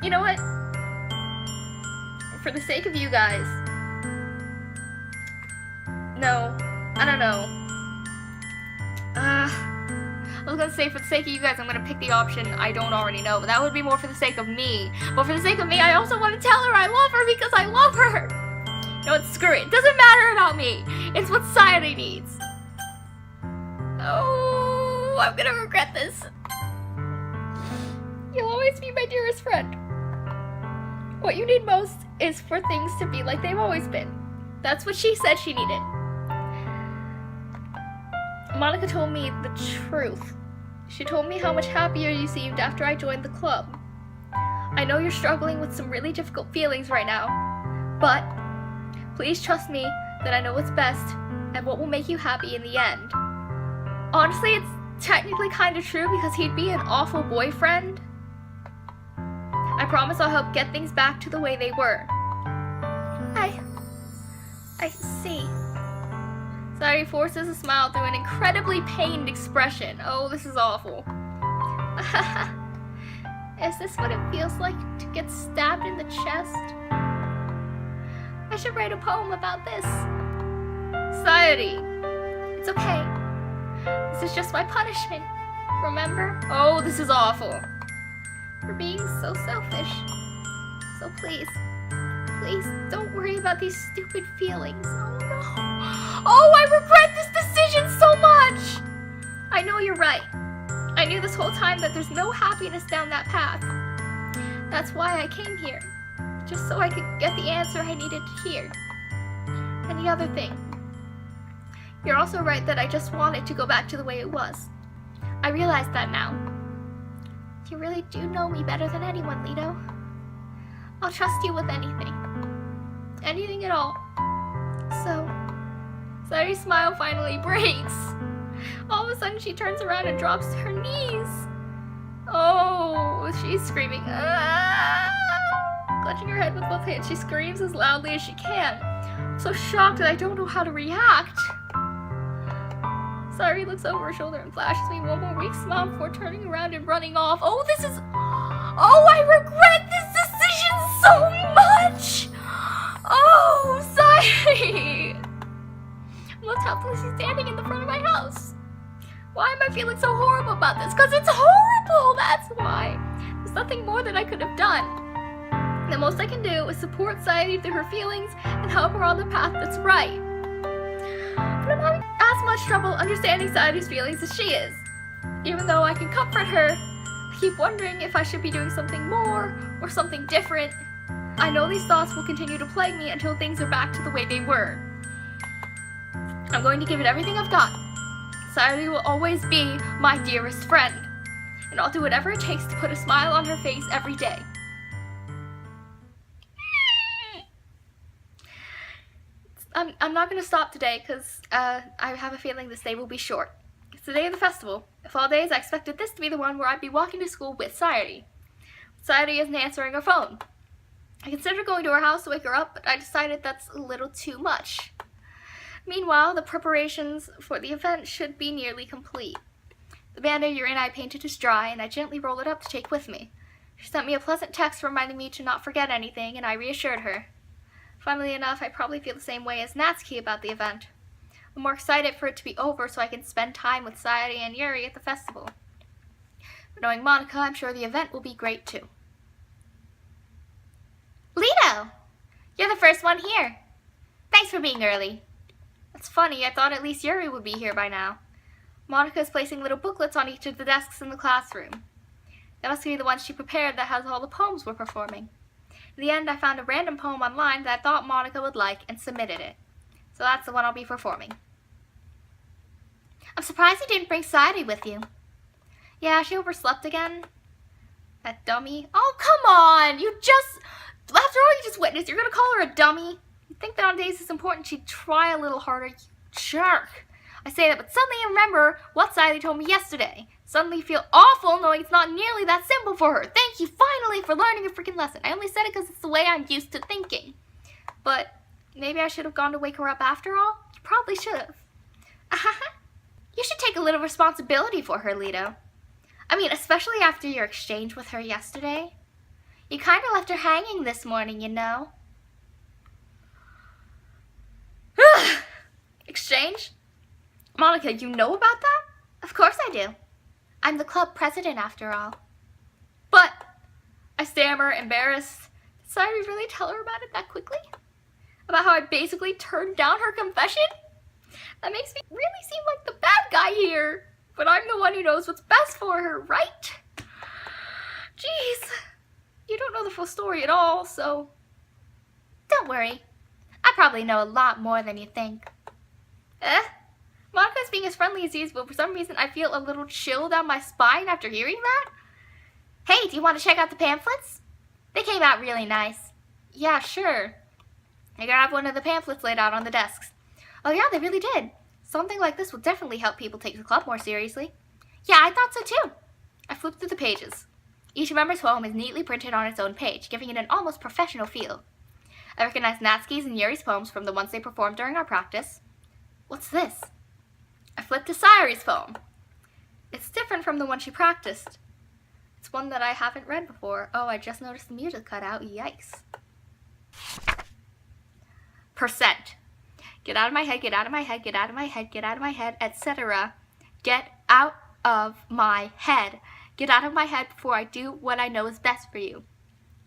You know what? For the sake of you guys. No, I don't know. I was gonna say for the sake of you guys, I'm gonna pick the option I don't already know, but that would be more for the sake of me. But for the sake of me, I also want to tell her I love her because I love her. You know what? Screw it. It doesn't matter about me. It's what Sayori needs. Oh, I'm gonna regret this. You'll always be my dearest friend. What you need most is for things to be like they've always been. That's what she said she needed. Monica told me the truth. She told me how much happier you seemed after I joined the club. I know you're struggling with some really difficult feelings right now, but please trust me that I know what's best and what will make you happy in the end. Honestly, it's technically kind of true because he'd be an awful boyfriend. I promise I'll help get things back to the way they were. I see. Sayori forces a smile through an incredibly pained expression. Oh, this is awful. Is this what it feels like to get stabbed in the chest? I should write a poem about this. Sayori, it's okay. This is just my punishment. Remember? Oh, this is awful. For being so selfish. So please don't worry about these stupid feelings. Oh no. Oh, I regret this decision so much. I know you're right. I knew this whole time that there's no happiness down that path. That's why I came here. Just so I could get the answer I needed to hear. And the other thing. You're also right that I just wanted to go back to the way it was. I realize that now. Do You really do know me better than anyone, Leto. I'll trust you with anything. Anything at all. So, Sayori's smile finally breaks. All of a sudden, she turns around and drops to her knees. Oh, she's screaming. Ah! Clutching her head with both hands, she screams as loudly as she can. I'm so shocked that I don't know how to react. Sayori looks over her shoulder and flashes me one more weak smile before turning around and running off. Oh, I regret this decision so much! Oh, Sayori! I'm left helplessly standing in the front of my house. Why am I feeling so horrible about this? Because it's horrible! That's why. There's nothing more that I could have done. The most I can do is support Sayori through her feelings and help her on the path that's right. But I'm having as much trouble understanding Sayori's feelings as she is. Even though I can comfort her, I keep wondering if I should be doing something more or something different. I know these thoughts will continue to plague me until things are back to the way they were. I'm going to give it everything I've got. Sayori will always be my dearest friend, and I'll do whatever it takes to put a smile on her face every day. I'm not going to stop today because I have a feeling this day will be short. It's the day of the festival. Of all days, I expected this to be the one where I'd be walking to school with Sayori. Sayori isn't answering her phone. I considered going to her house to wake her up, but I decided that's a little too much. Meanwhile, the preparations for the event should be nearly complete. The banner Yuri and I painted is dry, and I gently rolled it up to take with me. She sent me a pleasant text reminding me to not forget anything, and I reassured her. Funnily enough, I probably feel the same way as Natsuki about the event. I'm more excited for it to be over so I can spend time with Sayori and Yuri at the festival. But knowing Monica, I'm sure the event will be great too. Leto! You're the first one here. Thanks for being early. That's funny, I thought at least Yuri would be here by now. Monica is placing little booklets on each of the desks in the classroom. That must be the one she prepared that has all the poems we're performing. In the end, I found a random poem online that I thought Monica would like and submitted it. So that's the one I'll be performing. I'm surprised you didn't bring Sayori with you. Yeah, she overslept again. That dummy. Oh, come on! After all you just witnessed, you're gonna call her a dummy? You'd think that on days it's important she'd try a little harder, you jerk. I say that, but suddenly I remember what Sayori told me yesterday. Suddenly feel awful knowing it's not nearly that simple for her. Thank you finally for learning a freaking lesson. I only said it because it's the way I'm used to thinking. But maybe I should have gone to wake her up after all? You probably should have. You should take a little responsibility for her, Leto. I mean, especially after your exchange with her yesterday. You kind of left her hanging this morning, you know. Exchange? Monica, you know about that? Of course I do. I'm the club president after all. But, I stammer, embarrassed. Did Sayori really tell her about it that quickly? About how I basically turned down her confession? That makes me really seem like the bad guy here. But I'm the one who knows what's best for her, right? Jeez. You don't know the full story at all, so... Don't worry. I probably know a lot more than you think. Monica's being as friendly as usual, but for some reason I feel a little chill down my spine after hearing that. Hey, do you want to check out the pamphlets? They came out really nice. Yeah, sure. I grabbed one of the pamphlets laid out on the desks. Oh yeah, they really did. Something like this will definitely help people take the club more seriously. Yeah, I thought so too. I flipped through the pages. Each member's poem is neatly printed on its own page, giving it an almost professional feel. I recognized Natsuki's and Yuri's poems from the ones they performed during our practice. What's this? I flipped to Sayori's poem. It's different from the one she practiced. It's one that I haven't read before. Oh, I just noticed the music cut out. Yikes. Percent. Get out of my head, get out of my head, get out of my head, get out of my head, etc. Get out of my head. Get out of my head before I do what I know is best for you.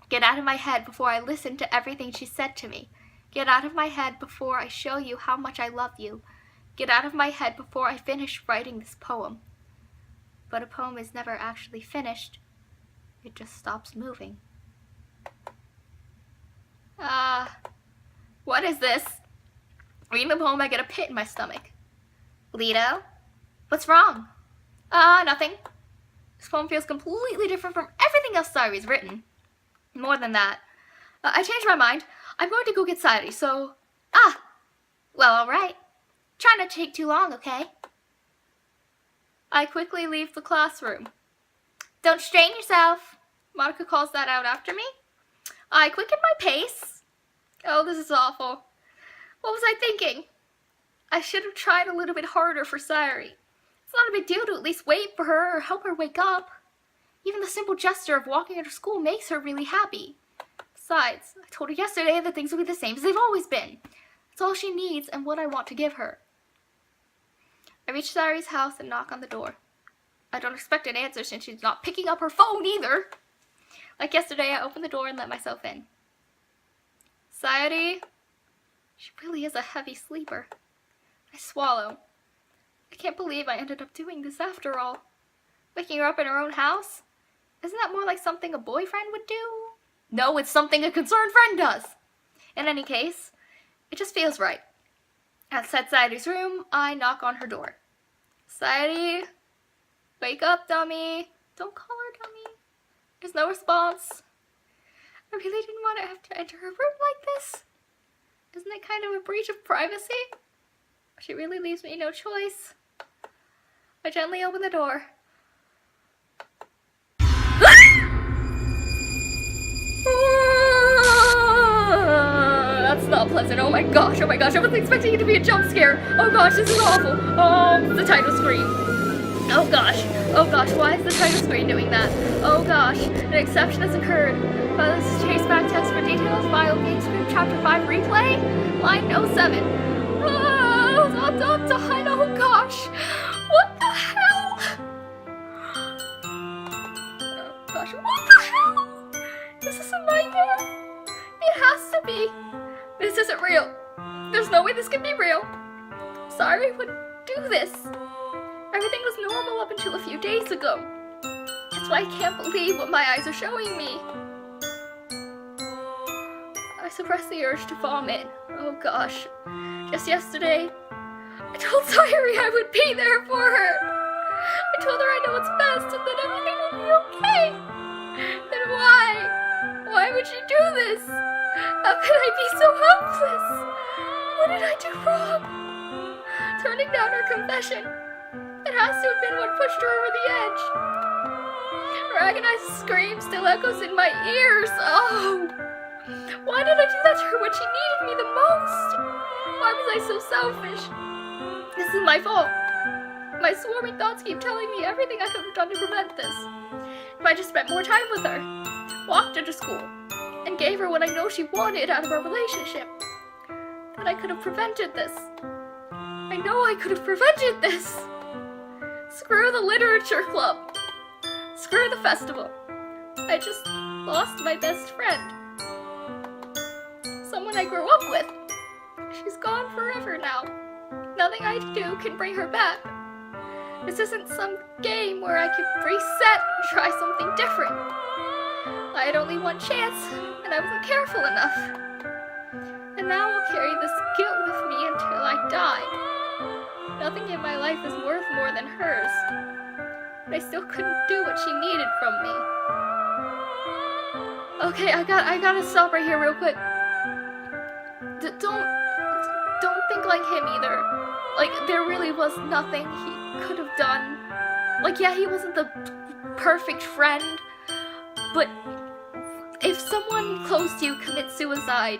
Get out of my head before I listen to everything she said to me. Get out of my head before I show you how much I love you. Get out of my head before I finish writing this poem. But a poem is never actually finished. It just stops moving. What is this? Reading the poem, I get a pit in my stomach. Leto? What's wrong? Nothing. This poem feels completely different from everything else Sayori's written. More than that, I changed my mind. I'm going to go get Sayori, so... Well, alright. Try not to take too long, okay? I quickly leave the classroom. Don't strain yourself. Monica calls that out after me. I quicken my pace. Oh, this is awful. What was I thinking? I should have tried a little bit harder for Sayori. It's not a big deal to at least wait for her or help her wake up. Even the simple gesture of walking her to school makes her really happy. Besides, I told her yesterday that things will be the same as they've always been. It's all she needs and what I want to give her. I reach Sayori's house and knock on the door. I don't expect an answer since she's not picking up her phone either. Like yesterday, I open the door and let myself in. Sayori? She really is a heavy sleeper. I swallow. I can't believe I ended up doing this after all. Waking her up in her own house? Isn't that more like something a boyfriend would do? No, it's something a concerned friend does. In any case, it just feels right. Outside Sayori's room, I knock on her door. Sayori? Wake up, dummy. Don't call her dummy. There's no response. I really didn't want to have to enter her room like this. Isn't it kind of a breach of privacy? She really leaves me no choice. I gently open the door. That's not pleasant. Oh my gosh, I wasn't expecting it to be a jump scare. Oh gosh, this is awful. Oh, the title screen. Oh gosh, why is the title screen doing that? Oh gosh, an exception has occurred. This is Chase back text for details, Bio Games Group Chapter 5 replay, line 07. Oh gosh, what the hell? Oh gosh, what the hell? Is this a nightmare? It has to be. This isn't real. There's no way this can be real. Sayori would do this. Everything was normal up until a few days ago. That's why I can't believe what my eyes are showing me. I suppress the urge to vomit. Oh gosh. Just yesterday, I told Sayori I would be there for her. I told her I know what's best and that everything will be okay. Then why? Why would she do this? How could I be so helpless? What did I do wrong? Turning down her confession. It has to have been what pushed her over the edge. Her agonized scream still echoes in my ears. Oh! Why did I do that to her when she needed me the most? Why was I so selfish? This is my fault. My swarming thoughts keep telling me everything I could have done to prevent this. If I just spent more time with her, walked her to school, and gave her what I know she wanted out of our relationship, then I could have prevented this. I know I could have prevented this. Screw the literature club. Screw the festival. I just lost my best friend. Someone I grew up with. She's gone forever now. Nothing I do can bring her back. This isn't some game where I could reset and try something different. I had only one chance, and I wasn't careful enough. And now I'll carry this guilt with me until I die. Nothing in my life is worth more than hers. But I still couldn't do what she needed from me. Okay, I gotta stop right here real quick. Don't think like him either. Like, there really was nothing he could have done. Like, yeah, he wasn't the perfect friend, but if someone close to you commits suicide,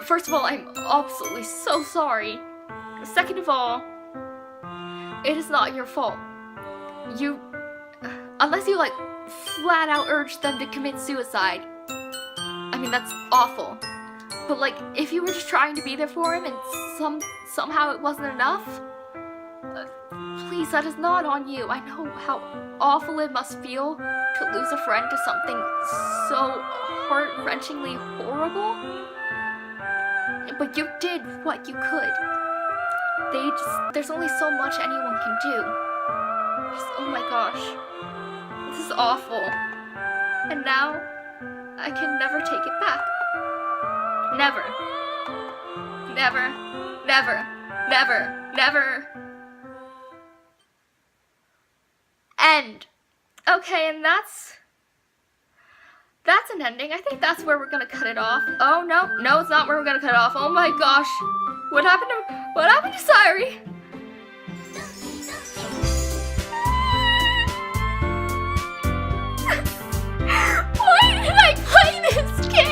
first of all, I'm absolutely so sorry. Second of all, it is not your fault. Unless you, like, flat out urged them to commit suicide. I mean, that's awful. But, like, if you were just trying to be there for him and somehow it wasn't enough, please, that is not on you. I know how awful it must feel to lose a friend to something so heart-wrenchingly horrible. But you did what you could. There's only so much anyone can do. Oh my gosh. This is awful. And now, I can never take it back. Never. Never. Never. Never. Never. End. Okay, and that's an ending. I think that's where we're gonna cut it off. Oh no, it's not where we're gonna cut it off. Oh my gosh. What happened to Sayori? Why did I play this game?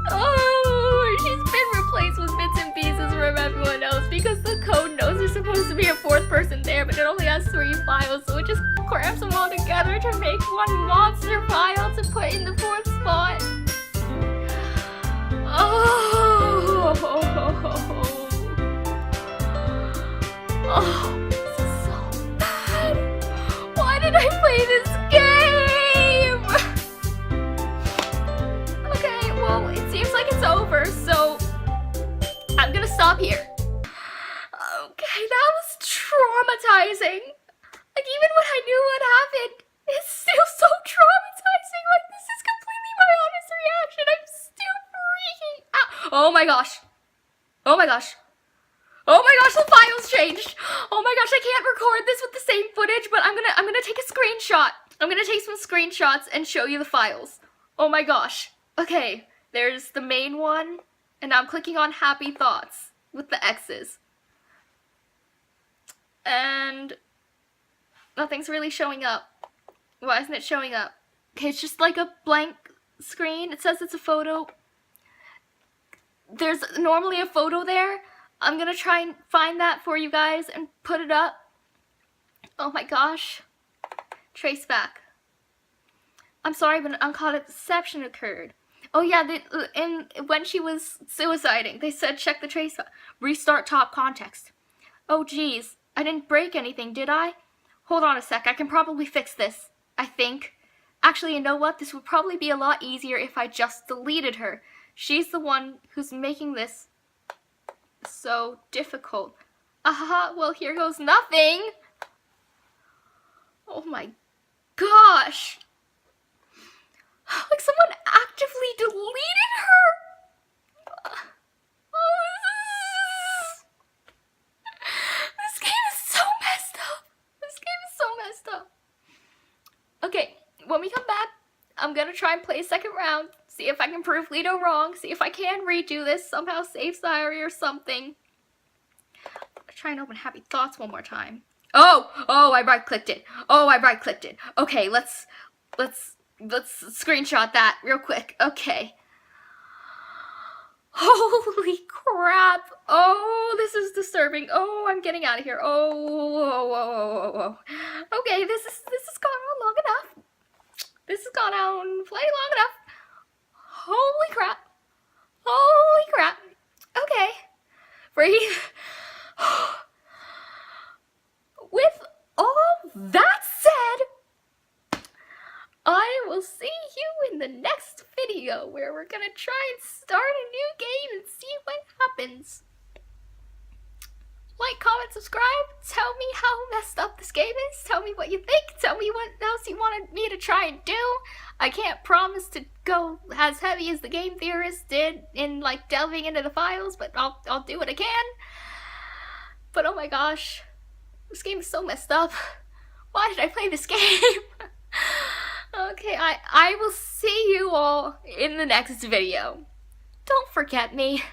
Oh, she's been replaced with bits and pieces from everyone else because the code knows there's supposed to be a fourth person there, but it only has 3 files, so it just cramps them all together to make one monster file to put in the 4th spot. Oh, this is so bad. Why did I play this game? Okay, well, it seems like it's over, so I'm gonna stop here. Okay, that was traumatizing. Like, even when I knew what happened, it's still so traumatizing. Like, this is completely my honest reaction. I'm still freaking out. Oh my gosh. Oh my gosh. Oh my gosh, the files changed. Oh my gosh, I can't record this with the same footage, but I'm gonna take a screenshot. I'm gonna take some screenshots and show you the files. Oh my gosh. Okay, there's the main one, and I'm clicking on happy thoughts with the X's. And nothing's really showing up. Why isn't it showing up? Okay, it's just like a blank screen. It says it's a photo. There's normally a photo there. I'm gonna try and find that for you guys and put it up. Oh my gosh. Trace back. I'm sorry, but an uncaught deception occurred. Oh yeah, when she was suiciding, they said check the trace back. Restart top context. Oh geez, I didn't break anything, did I? Hold on a sec, I can probably fix this, I think. Actually, you know what? This would probably be a lot easier if I just deleted her. She's the one who's making this so difficult. Aha, well, here goes nothing. Oh my gosh. Like someone actively deleted her. This game is so messed up. This game is so messed up. Okay, when we come back, I'm gonna try and play a second round, see if I can prove Lido wrong, see if I can redo this, somehow save Sayori or something. Let's try and open Happy Thoughts one more time. Oh, I right-clicked it. Okay, let's screenshot that real quick. Okay. Holy crap. Oh, this is disturbing. Oh, I'm getting out of here. Oh. Okay, this has gone on long enough. This has gone on plenty long enough. Holy crap. Okay. Breathe. With all that said, I will see you in the next video where we're gonna try and start a new game and see what happens. Like, comment, subscribe, tell me how messed up this game is, tell me what you think, tell me what else you wanted me to try and do. I can't promise to go as heavy as the game theorist did in like delving into the files, but I'll do what I can. But oh my gosh, this game is so messed up. Why did I play this game? Okay, I will see you all in the next video. Don't forget me.